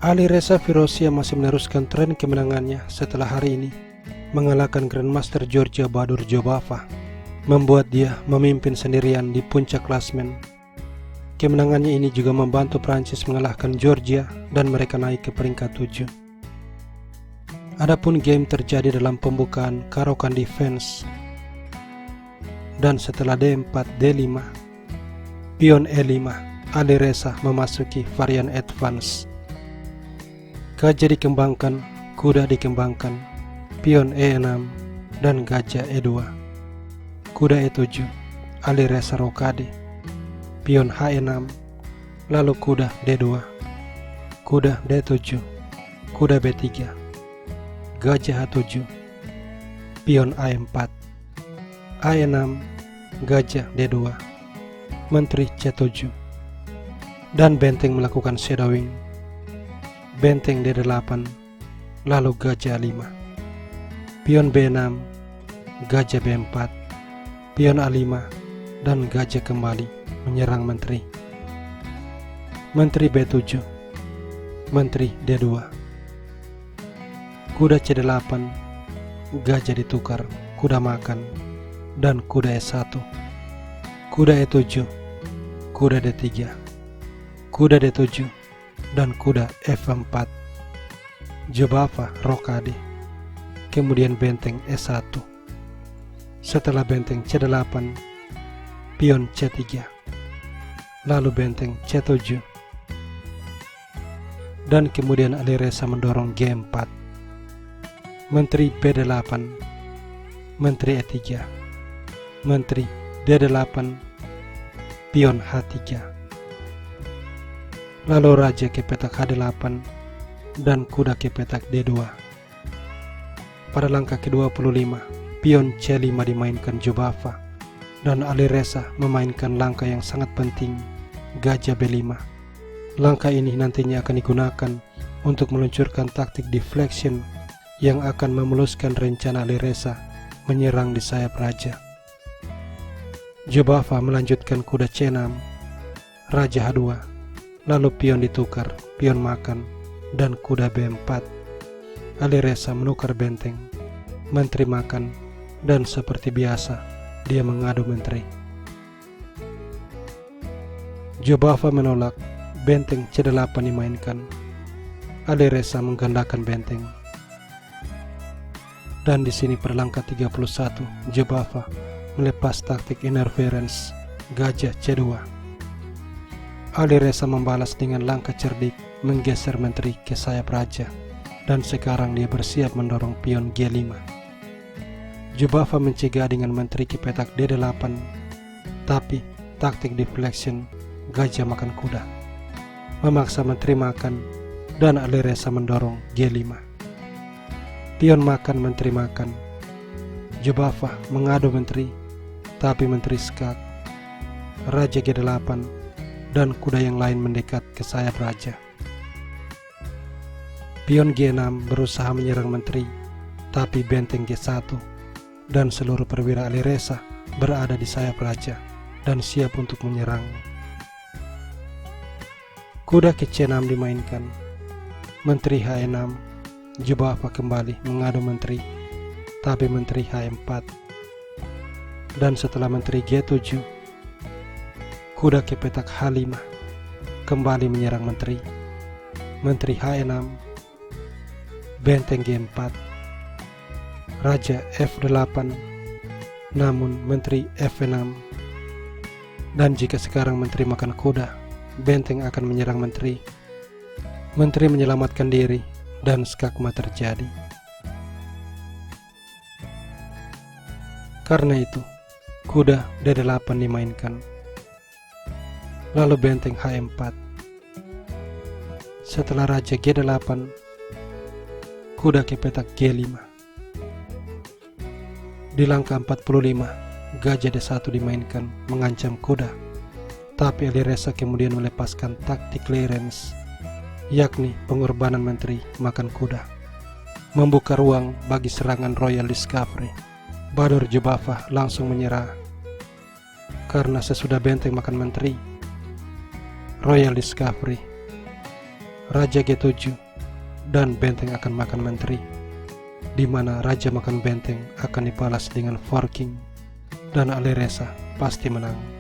Alireza Firouzja masih meneruskan tren kemenangannya setelah hari ini mengalahkan Grandmaster Georgia Badur Jobava, membuat dia memimpin sendirian di puncak klasmen. Kemenangannya ini juga membantu Prancis mengalahkan Georgia dan mereka naik ke peringkat 7. Adapun game terjadi dalam pembukaan Caro-Kann defense, dan setelah D4, D5, pion E5, Alireza memasuki varian advance. Gajah dikembangkan, kuda dikembangkan, pion E6 dan gajah E2. Kuda E7, Alireza rokade, pion H6, lalu kuda D2, kuda D7, kuda B3, gajah H7, pion A4, A6, gajah D2, menteri C7, dan benteng melakukan shadowing, benteng D8, lalu gajah 5, pion B6, gajah B4, pion A5, dan gajah kembali menyerang menteri. Menteri B7, menteri D2, kuda C8, gajah ditukar, kuda makan, dan kuda E1, kuda E7, kuda D3, kuda D7, dan kuda F4. Jobava rokade, kemudian benteng E1. Setelah benteng C8, pion C3, lalu benteng C7, dan kemudian Alireza mendorong G4. Menteri B8, menteri E3, menteri D8, pion H3, lalu raja ke petak H8 dan kuda ke petak D2. Pada langkah ke-25, pion C5 dimainkan Jobava dan Alireza memainkan langkah yang sangat penting, gajah B5. Langkah ini nantinya akan digunakan untuk meluncurkan taktik deflection yang akan memuluskan rencana Alireza menyerang di sayap raja. Jobava melanjutkan kuda C6, raja H2, lalu pion ditukar, pion makan, dan kuda B4. Alireza menukar benteng, menteri makan, dan seperti biasa dia mengadu menteri. Jobava menolak, benteng C8 dimainkan. Alireza menggandakan benteng. Dan di sini pada langkah 31, Jobava melepas taktik interference, gajah C2. Alireza membalas dengan langkah cerdik, menggeser menteri ke sayap raja, dan sekarang dia bersiap mendorong pion G5. Jobava mencegah dengan menteri ke petak D8, tapi taktik deflection, gajah makan kuda, memaksa menteri makan, dan Alireza mendorong G5. Pion makan, menteri makan. Jobava mengadu menteri, tapi menteri skak, raja G8, dan kuda yang lain mendekat ke sayap raja. Pion G6 berusaha menyerang menteri, tapi benteng G1 dan seluruh perwira Alireza berada di sayap raja dan siap untuk menyerang. Kuda ke C6 dimainkan, menteri H6. Jobava kembali mengadu menteri, tapi menteri H4. Dan setelah menteri G7, kuda ke petak H5 kembali menyerang menteri. Menteri H6, benteng G4, raja F8, namun menteri F6. Dan jika sekarang menteri makan kuda, benteng akan menyerang menteri. Menteri menyelamatkan diri dan skakma terjadi. Karena itu, kuda D8 dimainkan, lalu benteng H4. Setelah raja G8, kuda ke petak G5. Di langkah 45, gajah D1 dimainkan mengancam kuda, tapi Alireza kemudian melepaskan taktik clearance, yakni pengorbanan menteri makan kuda, membuka ruang bagi serangan Royal Discovery. Badur Jobava langsung menyerah karena sesudah benteng makan menteri, Royal Discovery Raja G7 dan benteng akan makan menteri, di mana raja makan benteng akan dibalas dengan forking dan Alireza pasti menang.